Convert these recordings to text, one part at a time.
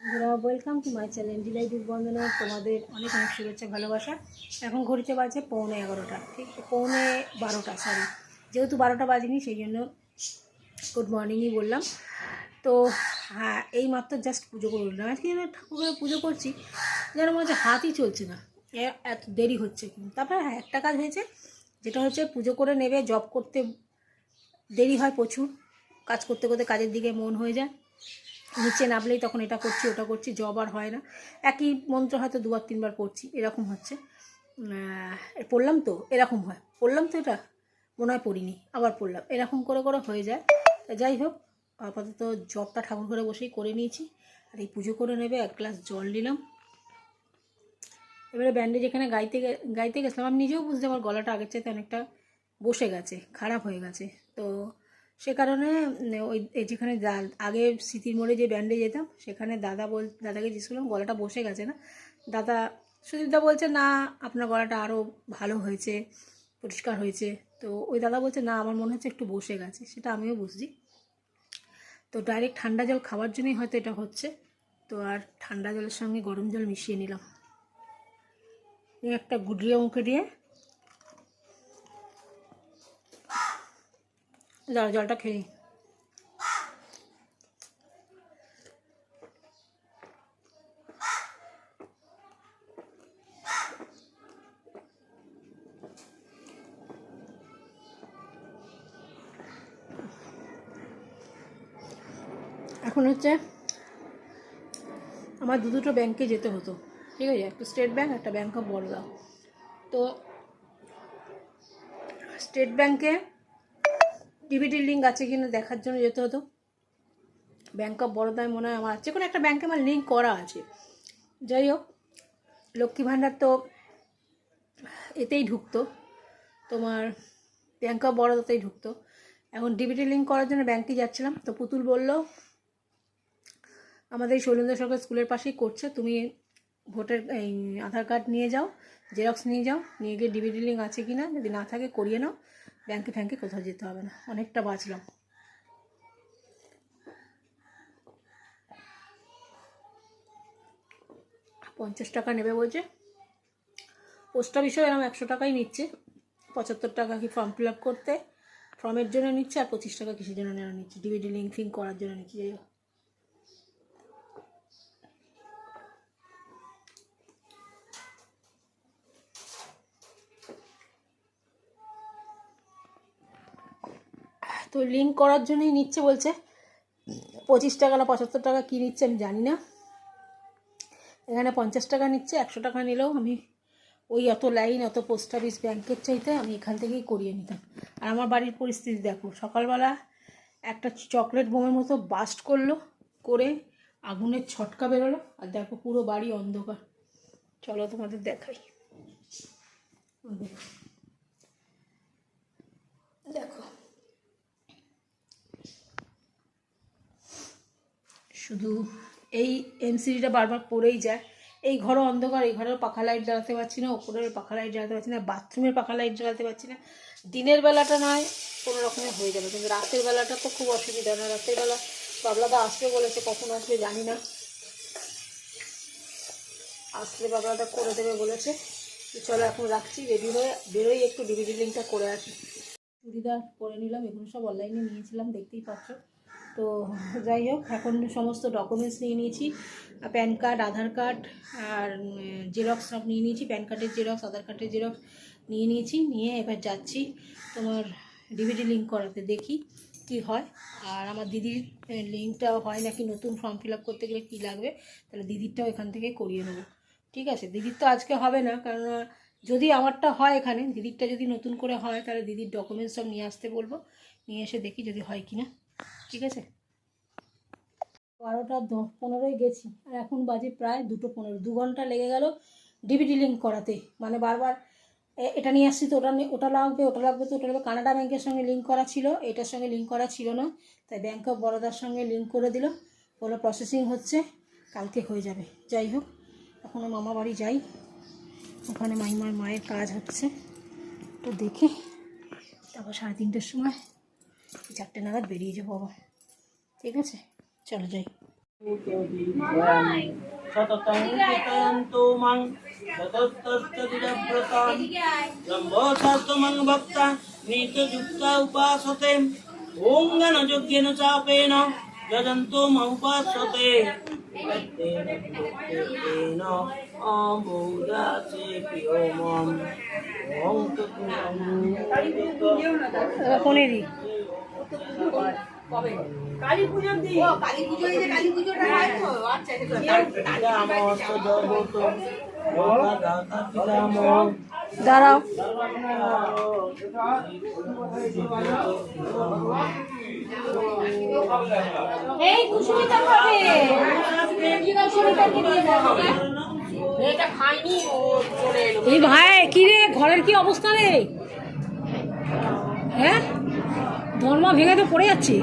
Welcome to my channel delay দুধ বন্দনা। তোমাদের অনেক অনেক শুভেচ্ছা ভালোবাসা। এখন ঘড়িতে বাজে 11:15, ঠিক 11:12, সরি, যেহেতু 12টা বাজেনি সেই জন্য গুড মর্নিংই বললাম। তো হ্যাঁ, এই মাত্র জাস্ট পুজো করে উঠলাম। আজকে যেন ঠাকুরের পুজো করছি, যেন মনে হচ্ছে হাতই চলছে না, এত দেরি হচ্ছে। তারপরে হ্যাঁ, একটা কাজ হয়েছে, যেটা হচ্ছে পুজো করে নেবে, জব করতে দেরি হয় প্রচুর। কাজ করতে করতে কাজের দিকে মন হয়ে যায়, নিচে নামলেই তখন এটা করছি ওটা করছি, জব আর হয় না। একই মন্ত্র হয়তো 2-3 বার পড়ছি, এরকম হচ্ছে। পড়লাম তো এরকম হয়, পড়লাম তো এটা মনে হয় পড়িনি, আবার পড়লাম, এরকম করে করে হয়ে যায়। যাই হোক, আপাতত জবটা ঠাকুর ঘরে বসেই করে নিয়েছি। আর এই পুজো করে নেবে, 1 গ্লাস জল নিলাম। এবারে ব্যান্ডেজ এখানে গাইতে গেছিলাম, আমি নিজেও বুঝতে আমার গলাটা আগের চাইতে অনেকটা বসে গেছে, খারাপ হয়ে গেছে। তো সে কারণে ওই যেখানে আগে স্মৃতির মোড়ে যে ব্যান্ডে যেতাম, সেখানে দাদাকে জিজ্ঞেস করলাম গলাটা বসে গেছে না। দাদা, সুদীপদা বলছে না, আপনার গলাটা আরও ভালো হয়েছে, পরিষ্কার হয়েছে। তো ওই দাদা বলছে না, আমার মনে হচ্ছে একটু বসে গেছে। সেটা আমিও বুঝছি। তো ডাইরেক্ট ঠান্ডা জল খাওয়ার জন্যই হয়তো এটা হচ্ছে। তো আর ঠান্ডা জলের সঙ্গে গরম জল মিশিয়ে নিলাম, একটা গুডলিয়ে মুখে দিয়ে জলটা খেয়ে। এখন হচ্ছে আমার দুটো ব্যাংকে যেতে হতো, ঠিক আছে, একটা স্টেট ব্যাংক, একটা ব্যাংক অফ বরোদা। তো স্টেট ব্যাংকে ডিবিটির লিঙ্ক আছে কিনা দেখার জন্য যেতে হতো। ব্যাংক অফ বরোদায় মনে হয় আমার যে কোনো একটা ব্যাংকে আমার লিঙ্ক করা আছে। যাই হোক, লক্ষ্মী ভাণ্ডার তো এতেই ঢুকতো, তোমার ব্যাংক অফ বরোদাতেই ঢুকতো। এখন ডিবিটি লিঙ্ক করার জন্য ব্যাংকে যাচ্ছিলাম। তো পুতুল বলল, আমাদের এই শৈলেন্দ্র সরকার স্কুলের পাশেই করছে, তুমি ভোটার এই আধার কার্ড নিয়ে যাও, জেরক্স নিয়ে যাও, নিয়ে গিয়ে ডিবিটি লিঙ্ক আছে কি না, যদি না থাকে করিয়ে নাও, ব্যাংকে কোথাও যেতে হবে না। অনেকটা বাঁচলাম। $50 নেবে বলছে। পোস্ট অফিসেও এরকম 100 টাকাই নিচ্ছে। 75 টাকা কি ফর্ম ফিল আপ করতে, ফর্মের জন্য নিচ্ছে, আর 25 টাকা কিসের জন্য নিচ্ছে, ডিবিটি লিঙ্ক ফিঙ্ক করার জন্য নিচ্ছে। যাই হোক, তো লিঙ্ক করার জন্যই নিচ্ছে বলছে। 25 টাকা না 75 টাকা কী নিচ্ছে আমি জানি না। এখানে 50 টাকা নিচ্ছে, 100 টাকা নিলেও আমি ওই অত লাইন, অত পোস্ট অফিস ব্যাংকের চাইতে আমি এখান থেকেই করিয়ে নিতাম। আর আমার বাড়ির পরিস্থিতি দেখো, সকালবেলা একটা চকলেট বোমের মতো বাস্ট করলো, করে আগুনের ছটকা বেরোলো, আর দেখো পুরো বাড়ি অন্ধকার। চলো তোমাদের দেখাই, দেখো শুধু এই এমসিডিটা বারবার পড়েই যায়। এই ঘরও অন্ধকার, এই ঘরের পাখা লাইট জ্বালাতে পারছি না, ওপরের পাখা লাইট জ্বালাতে পারছি না, বাথরুমের পাখা লাইট জ্বালাতে পারছি না। দিনের বেলাটা নয় কোনো রকমের হয়ে যাবে, কিন্তু রাতের বেলাটা তো খুব অসুবিধা। না, রাতের বেলা বাবলাদা আসবে বলেছে, কখন আসবে জানি না, আসলে বাবলাদা করে দেবে বলেছে। চলো এখন রাখছি, রেডি হয়ে বেরোই, একটু ডিবিটি লিঙ্কটা করে আসি। চুড়িদার পরে নিলাম, এগুলো সব অনলাইনে নিয়েছিলাম, দেখতেই পাচ্ছ। তো যাই হোক, এখন সমস্ত ডকুমেন্টস নিয়ে নিয়েছি, প্যান কার্ড, আধার কার্ড আর জেরক্স সব নিয়ে নিয়েছি। প্যান কার্ডের জেরক্স, আধার কার্ডের জেরক্স নিয়ে নিয়েছি। নিয়ে এবার যাচ্ছি তোমার ডিবিটি লিঙ্ক করাতে, দেখি কি হয়। আর আমার দিদির লিঙ্কটাও হয় নাকি, নতুন ফর্ম ফিল আপ করতে গেলে কী লাগবে, তাহলে দিদিরটাও এখান থেকে করিয়ে নেবো। ঠিক আছে, দিদির তো আজকে হবে না, কারণ যদি আমারটা হয় এখানে, দিদিরটা যদি নতুন করে হয়, তাহলে দিদির ডকুমেন্টস সব নিয়ে আসতে বলবো, নিয়ে এসে দেখি যদি হয় কি না। ঠিক আছে, 12:15 গেছি, আর এখন বাজে প্রায় 2:15, 2 ঘন্টা লেগে গেল ডিবিটি লিঙ্ক করাতে। মানে বারবার এটা নিয়ে আসছি, তো ওটা লাগবে, ওটা লাগবে, তো ওটা লাগবে। কানাডা ব্যাংকের সঙ্গে লিঙ্ক করা ছিল, এটার সঙ্গে লিঙ্ক করা ছিল না, তাই ব্যাংক অফ বরোদার সঙ্গে লিঙ্ক করে দিল, বলে প্রসেসিং হচ্ছে, কালকে হয়ে যাবে। যাই হোক, এখন মামা বাড়ি যাই, ওখানে মাইমার মায়ের কাজ হচ্ছে, তো দেখে তারপর 3:30টার সময় 4টে নাগাদ বেরিয়ে যাবো আবার। ঠিক আছে, চলো যাই। সততং চিন্তয়ন্তো মাং ততস্তস্য দৃঢ়ব্রতাং ব্রহ্মশাস্ত্রমং ভক্তা নিত্যযুক্তা উপাসতে ওং জ্ঞানযজ্ঞেন চাপেন যজন্তো মৌপাসতে তেন অবৌদাসে প্রিয়মম ওং পনেরই কালী পুজোর দিন কালী পুজোর দিন কালী পুজোটা হয় তো আচ্ছা দাঁড়াও এই কুসুমিতা খাবে এটা খাইনি ও চলে এলো এই ভাই কি রে ঘরের কি অবস্থা রে হ্যাঁ ধর্মা ভেঙে তো পড়ে যাচ্ছি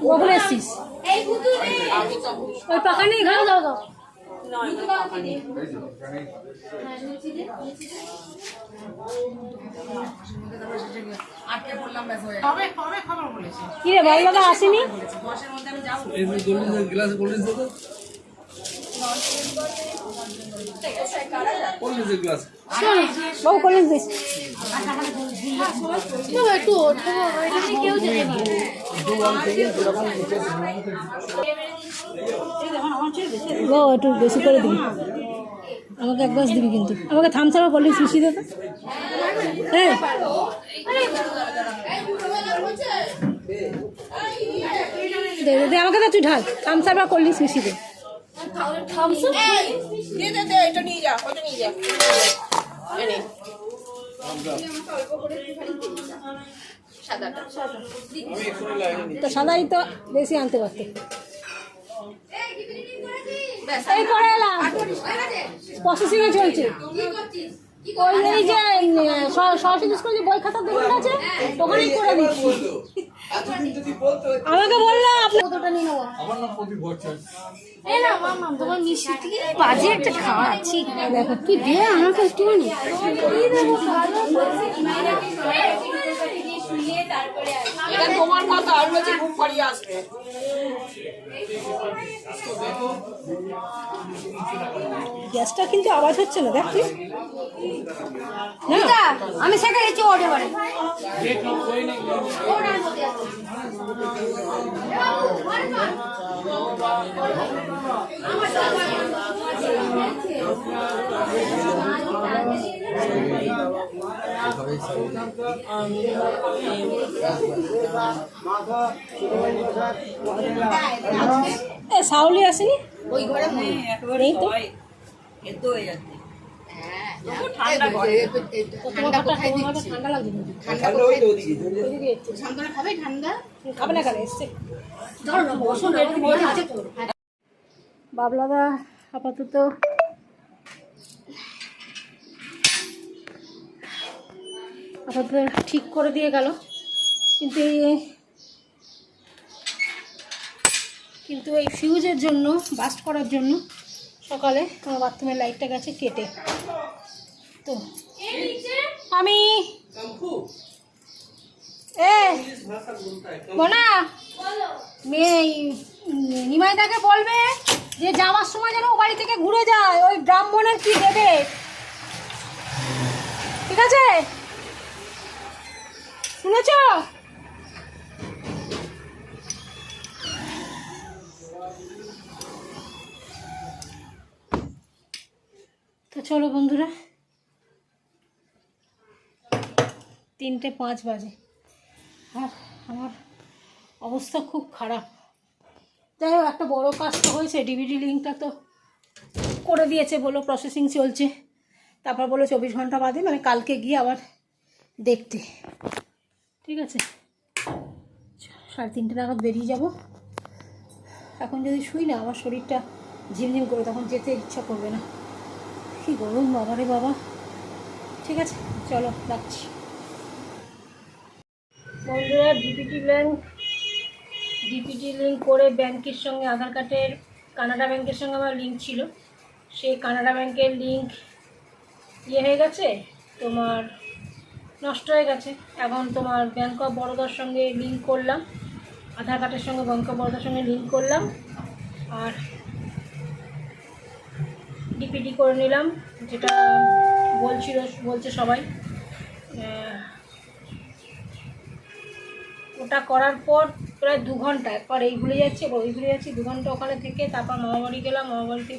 কখন এসছিস ওই পাখা নেই ঘরে যাও যাও কি রে ভাই দাদা আসেনি বাবু কলেজ দিস একটু কেউ একটু বেশি করে দিবি আমাকে এক গ্লাস দিবি কিন্তু আমাকে থামছাড়া কলেজ মিশিয়ে দে তো হ্যাঁ দে আমাকে তো তুই ঢাল থামছাড়া কলেজ মিশিয়ে দে এটা নিয়ে যা ওটা নিয়ে যা তো সাদাই তো বেশি আনতে পারতে এই করে এলাম প্রসেসিং এ চলছে ওই এই যে সরস্বতী স্কুলে যে বই খাতার দোকান আছে ওখানেই করে দিচ্ছি আমাকে বললো আপনি কতটা নিয়ে নেবো আমার নাম প্রদীপ ভট্টাচার্য এই না মামা তোমার মিষ্টি থেকে বাজে একটা খাওয়াচ্ছি দেখো কি দে আমাকে একটুখানি এটা তোমার কথা আর রোজে ঘুম পাড়িয়ে আসবে গ্যাসটা কিন্তু আওয়াজ হচ্ছে না দেখ তুই আমি সেটা গেছি ওঠে পারে সাউলি আসেনি ওই ঘরে নেই তো এত হয়ে যাচ্ছে ঠান্ডা লাগছে খাবে না কেন এসছে বাবলাদা আপাতত ঠিক করে দিয়ে গেল কিন্তু এই ফিউজের জন্য বাস্ট করার জন্য সকালে আমার বাথরুমের লাইটটা গেছে কেটে তো আমি বোনা মেয়ে নিমাইদাকে বলবে যে যাওয়ার সময় যেন ও বাড়ি থেকে ঘুরে যায় ওই ব্রাহ্মণের কি দেবে ঠিক আছে শুনেছ তো চলো বন্ধুরা 3:05 বাজে আর আমার অবস্থা খুব খারাপ যাই হোক একটা বড়ো কাজ তো হয়েছে ডিভিডি লিঙ্কটা তো করে দিয়েছে বলো প্রসেসিং চলছে তারপর বলো 24 ঘন্টা বাদে মানে কালকে গিয়ে আবার দেখতে ঠিক আছে 3:30 নাগাদ বেরিয়ে যাব এখন যদি শুই না আমার শরীরটা ঝিমঝিম করে তখন যেতে ইচ্ছা করবে না কি গরম বাবা রে বাবা ঠিক আছে চলো রাখছি বন্ধুরা ডিপিটি লিঙ্ক করে ব্যাংকের সঙ্গে আধার কার্ডের কানাডা ব্যাংকের সঙ্গে আমার লিঙ্ক ছিল সেই কানাডা ব্যাংকের লিঙ্ক ইয়ে হয়ে গেছে, তোমার নষ্ট হয়ে গেছে। এখন তোমার ব্যাংক অফ বরোদার সঙ্গে লিঙ্ক করলাম, আধার কার্ডের সঙ্গে ব্যাংক অফ বরোদার সঙ্গে লিঙ্ক করলাম, আর ডিপিডি করে নিলাম, যেটা বলছে সবাই। ওটা করার পর প্রায় 2 ঘন্টা, একবার এই ভুলে যাচ্ছি এবার ওই ভুলে যাচ্ছি, 2 ঘন্টা ওখানে থেকে তারপর মামাবাড়ি গেলাম। মামাবাড়িতে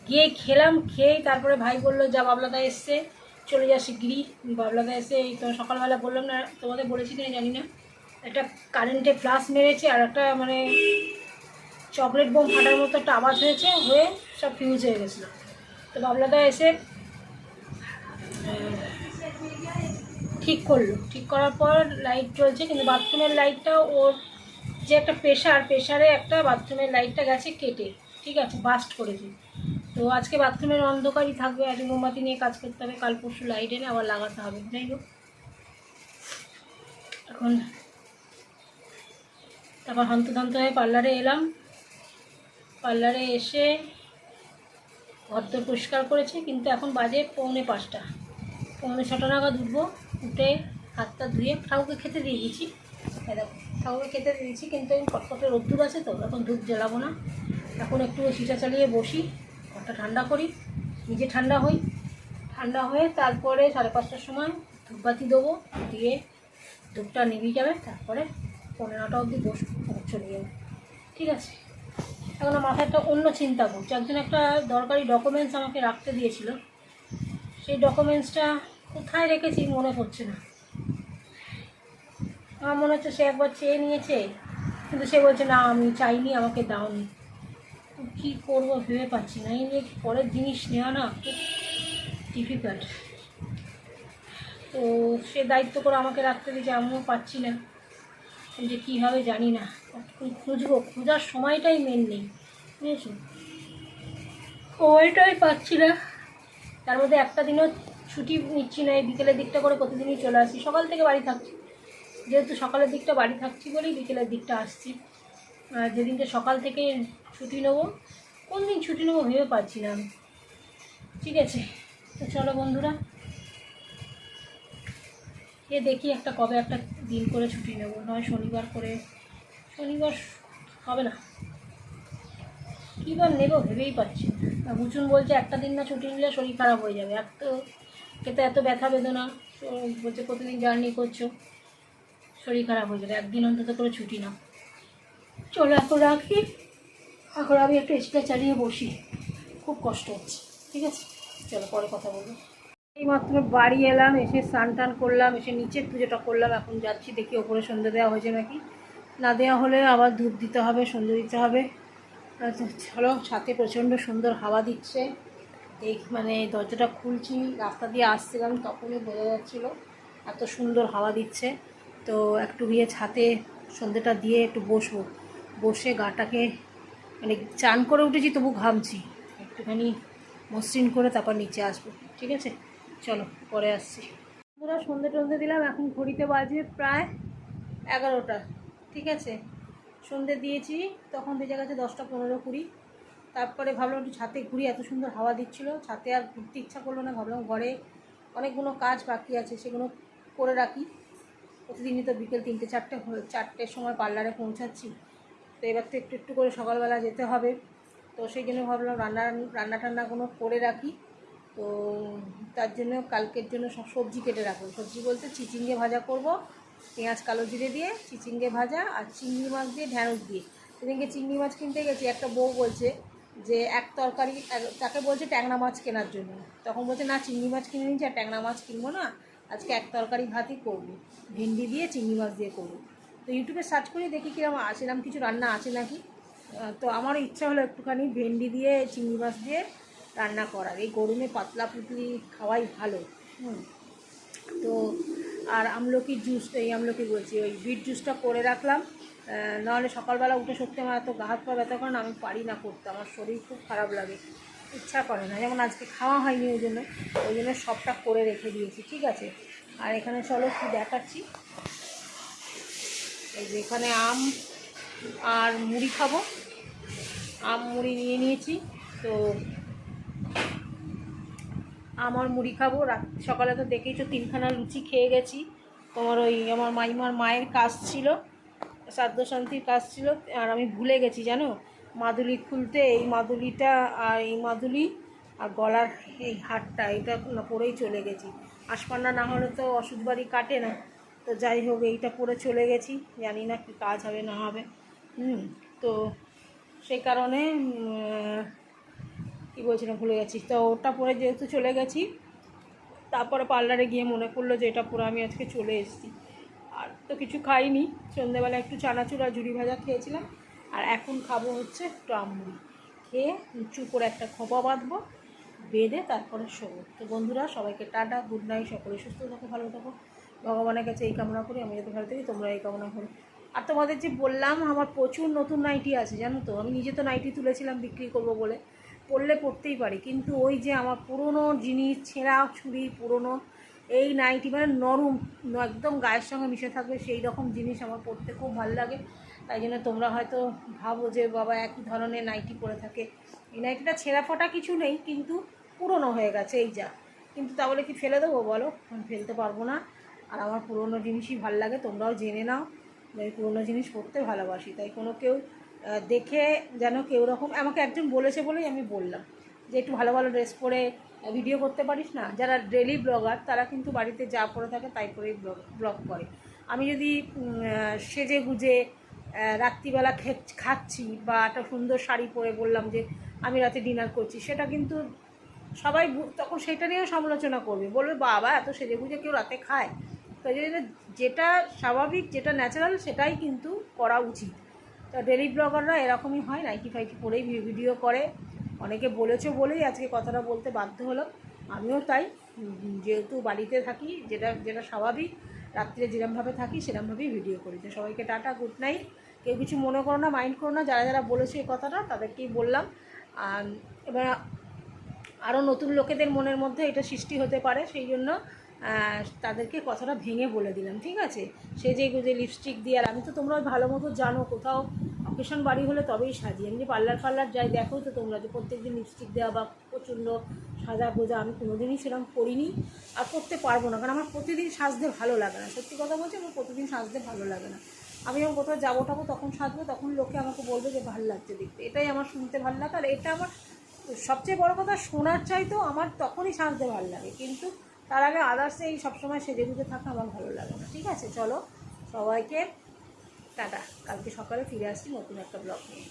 গিয়ে খেলাম, খেয়েই তারপরে ভাই বললো যা বাবলাদা এসছে চলে যা শিগগিরি। বাবলাদা এসে এই তো সকালবেলা বললাম না তোমাদের বলেছি কিনা জানি না, একটা কারেন্টে ফ্লাশ মেরেছে আর একটা মানে চকলেট বোম ফাটার মতো একটা আওয়াজ হয়েছে, হয়ে সব ফিউজ হয়ে গেছিলো। তো বাবলাদা এসে ঠিক করলো, ঠিক করার পর লাইট জ্বলছে, কিন্তু বাথরুমের লাইটটা ওর যে একটা প্রেশারে একটা বাথরুমের লাইটটা গেছে কেটে, ঠিক আছে, বাস্ট করেছে। তো আজকে বাথরুমের অন্ধকারই থাকবে, আজকে মোমবাতি নিয়ে কাজ করতে হবে, কাল পরশু লাইট এনে আবার লাগাতে হবে। যাই হোক, এখন তারপর হন্তদন্ত হয়ে পার্লারে এলাম। পার্লারে এসে ঘরদোর পরিষ্কার করেছি, কিন্তু এখন বাজে 4:45, 4:45 নাগাদ উঠবো। উঠে হাতটা ধুয়ে ঠাকুরকে খেতে দিয়ে দিয়েছি, দেখো ঠাকুরকে খেতে দিয়েছি, কিন্তু আমি কটকটে রোদ্দুর আছে তো এখন ধূপ জ্বালাবো না। এখন একটু সিটা চালিয়ে বসি, ঘরটা ঠান্ডা করি, নিজে ঠান্ডা হই, ঠান্ডা হয়ে তারপরে 5:30টার সময় ধূপবাতি দেবো, দিয়ে ধূপটা নিভে যাবে, তারপরে 9:15 অবধি বসবো, চলে যাবো। ঠিক আছে, এখন মাথায় একটা অন্য চিন্তা করছি। একজন একটা দরকারি ডকুমেন্টস আমাকে রাখতে দিয়েছিল, সেই ডকুমেন্টসটা কোথায় রেখেছি মনে পড়ছে না। আমার মনে হচ্ছে সে একবার চেয়ে নিয়েছে, কিন্তু সে বলছে না আমি চাইনি, আমাকে দাওনি। কী করবো ভেবে পাচ্ছি না, এই নিয়ে পরের জিনিস নেওয়া না খুব ডিফিকাল্ট। তো সে দায়িত্ব করে আমাকে রাখতে দিয়েছে, আমিও পাচ্ছি না, যে কী হবে জানি না। খুঁজবো, খোঁজার সময়টাই মেন নেই, বুঝেছো, সময়টাই পাচ্ছি না। তার মধ্যে একটা দিনও ছুটি নিচ্ছি না, এই বিকেলের দিকটা করে প্রতিদিনই চলে আসি। সকাল থেকে বাড়ি থাকছি, যেহেতু সকালের দিকটা বাড়ি থাকছি বলেই বিকেলের দিকটা আসছি। আর যেদিনকে সকাল থেকে ছুটি নেবো, কোন দিন ছুটি নেবো ভেবে পাচ্ছি না আমি। ঠিক আছে, তো চলো বন্ধুরা, দেখি একটা কবে একটা দিন করে ছুটি নেব, নয় শনিবার করে। শনিবার হবে না, কী বার নেবো ভেবেই পাচ্ছি না। বুচুন বলছে একটা দিন না ছুটি নিলে শরীর খারাপ হয়ে যাবে, এক তো খেতে এত ব্যথা বেদনা, বলছে প্রতিদিন জার্নি করছো, শরীর খারাপ হয়ে যাবে, একদিন অন্তত করে ছুটি নাও। চলো এখন রাখি, এখন আমি একটু এসিটা চালিয়ে বসি, খুব কষ্ট হচ্ছে। ঠিক আছে, চলো পরে কথা বলবো। এইমাত্র বাড়ি এলাম, এসে স্নান টান করলাম, এসে নিচের পুজোটা করলাম, এখন যাচ্ছি দেখি ওপরে সন্ধ্যে দেওয়া হয়েছে নাকি, না দেওয়া হলে আবার ধূপ দিতে হবে, সন্ধ্যে দিতে হবে। আচ্ছা চলো, ছাদে প্রচণ্ড সুন্দর হাওয়া দিচ্ছে, এই মানে দরজাটা খুলছি, রাস্তা দিয়ে আসছিলাম তখনই বোঝা যাচ্ছিলো এত সুন্দর হাওয়া দিচ্ছে। তো একটু গিয়ে ছাদে সন্ধ্যেটা দিয়ে একটু বসবো, বসে গাটাকে মানে চান করে উঠেছি তবু ঘামছি, একটুখানি মসৃণ করে তারপর নিচে আসবো। ঠিক আছে, চলো পরে আসছি। পুরো সন্ধ্যে দিলাম, এখন ঘড়িতে বাজে প্রায় 11টা। ঠিক আছে, সন্ধ্যে দিয়েছি তখন বেজে গেছে 10টা 15-20। তারপরে ভাবলাম একটু ছাদে ঘুরি, এত সুন্দর হাওয়া দিচ্ছিলো, ছাদে আর ঘুরতে ইচ্ছা করলো না। ভাবলাম ঘরে অনেকগুলো কাজ বাকি আছে, সেগুলো করে রাখি। প্রতিদিনই তো বিকেল 3-4টার সময় পার্লারে পৌঁছাচ্ছি, তো এবার তো একটু একটু করে সকালবেলা যেতে হবে। তো সেই জন্য ভাবলাম রান্না টান্নাগুলো করে রাখি। তো তার জন্য কালকের জন্য সব সবজি কেটে রাখবো। সবজি বলতে চিচিঙ্গে ভাজা করব, পেঁয়াজ কালো জিরে দিয়ে চিচিঙ্গে ভাজা, আর চিংড়ি মাছ দিয়ে ঢ্যাঁড়স দিয়ে। সেদিনকে চিংড়ি মাছ কিনতে গেছি, একটা বউ বলছে যে এক তরকারি, তাকে বলছে ট্যাংরা মাছ কেনার জন্য, তখন বলছে না চিংড়ি মাছ কিনে নিচ্ছি আর ট্যাংরা মাছ কিনবো না, আজকে এক তরকারি ভাতই করবো, ভেন্ডি দিয়ে চিংড়ি মাছ দিয়ে করবো। তো ইউটিউবে সার্চ করে দেখি কিরকম আছে, এরকম কিছু রান্না আছে নাকি। তো আমার ইচ্ছা হলো একটুখানি ভেন্ডি দিয়ে চিংড়ি মাছ দিয়ে রান্না করার, এই গরমে পাতলা পুতলি খাওয়াই ভালো। তো আর আমলকির জুস, এই আমলকি বলছি ওই বিট জুসটা করে রাখলাম, নাহলে সকালবেলা উঠে সত্যি আমার এত গা হাত পা ব্যথা করে না, আমি পারি না করতে, আমার শরীর খুব খারাপ লাগে, ইচ্ছা করে না। যেমন আজকে খাওয়া হয়নি, ওই জন্য সবটা করে রেখে দিয়েছি। ঠিক আছে, আর এখানে চলো কি দেখাচ্ছি, এই যে এখানে আম আর মুড়ি খাবো, আম মুড়ি নিয়ে নিয়েছি। তো আমার মুড়ি খাবো। সকালে তো দেখেইছো 3খানা লুচি খেয়ে গেছি। তোমার ওই আমার মাইমার মায়ের কাজ ছিল, শ্রাদ্ধ শান্তির কাজ ছিল, আর আমি ভুলে গেছি জানো মাদুলি খুলতে। এই মাদুলিটা আর এই মাদুলি আর গলার এই হারটা এটা পরেই চলে গেছি। আশপান্না না হলে তো ওষুধ বাড়ি কাটে না। তো যাই হোক এইটা পরে চলে গেছি, জানি না কি কাজ হবে না হবে। তো সেই কারণে কী বলছিলাম ভুলে গেছি। তো ওটা পরে যেহেতু চলে গেছি, তারপরে পার্লারে গিয়ে মনে পড়লো যে এটা পরে আমি আজকে চলে এসেছি। আর তো কিছু খাইনি, সন্ধ্যেবেলা একটু চানাচুর আর ঝুড়ি ভাজা খেয়েছিলাম। আর এখন খাবো হচ্ছে টক মুড়ি, খেয়ে উঁচু করে একটা খোপা বাঁধবো, বেঁধে তারপরে শোবো। তো বন্ধুরা সবাইকে টাটা, গুড নাইট। সকলে সুস্থ থাকো, ভালো থাকো, ভগবানের কাছে এই কামনা করি। আমি যাতে ভালো থাকি, তোমরা এই কামনা করো। আর তোমাদের যে বললাম আমার প্রচুর নতুন নাইটি আছে জানো তো। আমি নিজে তো নাইটি তুলেছিলাম বিক্রি করবো বলে, পরলে পরতেই পারি, কিন্তু ওই যে আমার পুরনো জিনিস, ছেঁড়া ছুরি পুরনো এই নাইটি, মানে নরম একদম গায়ের সঙ্গে মিশে থাকবে সেই রকম জিনিস আমার পরতে খুব ভালো লাগে। তাই জন্য তোমরা হয়তো ভাবো যে বাবা একই ধরনের নাইটি পরে থাকে। এই নাইটিটা ছেঁড়া ফোটা কিছু নেই, কিন্তু পুরনো হয়ে গেছে এই যা। কিন্তু তা বলে কি ফেলে দেবো বলো? আমি ফেলতে পারবো না। আর আমার পুরনো জিনিসই ভালো লাগে, তোমরাও জেনে নাও যে আমি পুরনো জিনিস পরতে ভালোবাসি। তাই কোনো কেউ দেখে যেন কেউ রকম, আমাকে একজন বলেছে বলেই আমি বললাম যে একটু ভালো ভালো ড্রেস পরে ভিডিও করতে পারিস না। যারা ডেলি ব্লগার তারা কিন্তু বাড়িতে যা পরে থাকে তাই পরেই ব্লগ করে। আমি যদি সেজে গুজে রাত্রিবেলা খাচ্ছি বা একটা সুন্দর শাড়ি পরে বললাম যে আমি রাতে ডিনার করছি, সেটা কিন্তু সবাই তখন সেটা নিয়েও সমালোচনা করবে, বলবে বাবা এত সেজে গুজে কেউ রাতে খায়। তো যেটা স্বাভাবিক, যেটা ন্যাচারাল, সেটাই কিন্তু করা উচিত। তো ডেলি ব্লগাররা এরকমই হয়, নাইটি ফাইটি পরেই ভিডিও করে। অনেকে বলেছে বলেই আজকে কথাটা বলতে বাধ্য হলাম। আমিও তাই, যেহেতু বাড়িতে থাকি, যেটা যেটা স্বাভাবিক, রাত্রে যেরকমভাবে থাকি সেরকমভাবেই ভিডিও করি। তো সবাইকে টাটা, গুড নাইট। কেউ কিছু মনে করো না, মাইন্ড করো না। যারা যারা বলেছে এই কথাটা তাদেরকেই বললাম। এবার আরও নতুন লোকেদের মনের মধ্যে এটা সৃষ্টি হতে পারে, সেই জন্য তাদেরকে কথাটা ভেঙে বলে দিলাম, ঠিক আছে? সেজে গুজে লিপস্টিক দিয়ে, আর আমি তো তোমরা ভালো মতো জানো কোথাও অকেশন বাড়ি হলে তবেই সাজি। আমি যে পার্লার যাই দেখো তো তোমরা, যে প্রত্যেকদিন লিপস্টিক দেওয়া বা প্রচণ্ড সাজা গোজা আমি কোনোদিনই সেরকম করিনি, আর করতে পারবো না। কারণ আমার প্রতিদিন সাজতে ভালো লাগে না, সত্যি কথা বলছি, আমার প্রতিদিন সাজতে ভালো লাগে না। আমি যখন কোথাও যাবো টাবো তখন সাজবো, তখন লোকে আমাকে বলবে যে ভালো লাগছে দেখতে, এটাই আমার শুনতে ভালো লাগে। আর এটা আমার সবচেয়ে বড় কথা, শোনার চাইতেও আমার তখনই সাজতে ভালো লাগে, কিন্তু তার আগে আদার্সে এই সবসময় সেজে গুজে থাকা আমার ভালো লাগে না। ঠিক আছে, চলো সবাইকে টাটা। কালকে সকালে ফিরে আসছি নতুন একটা ব্লগ নিয়ে।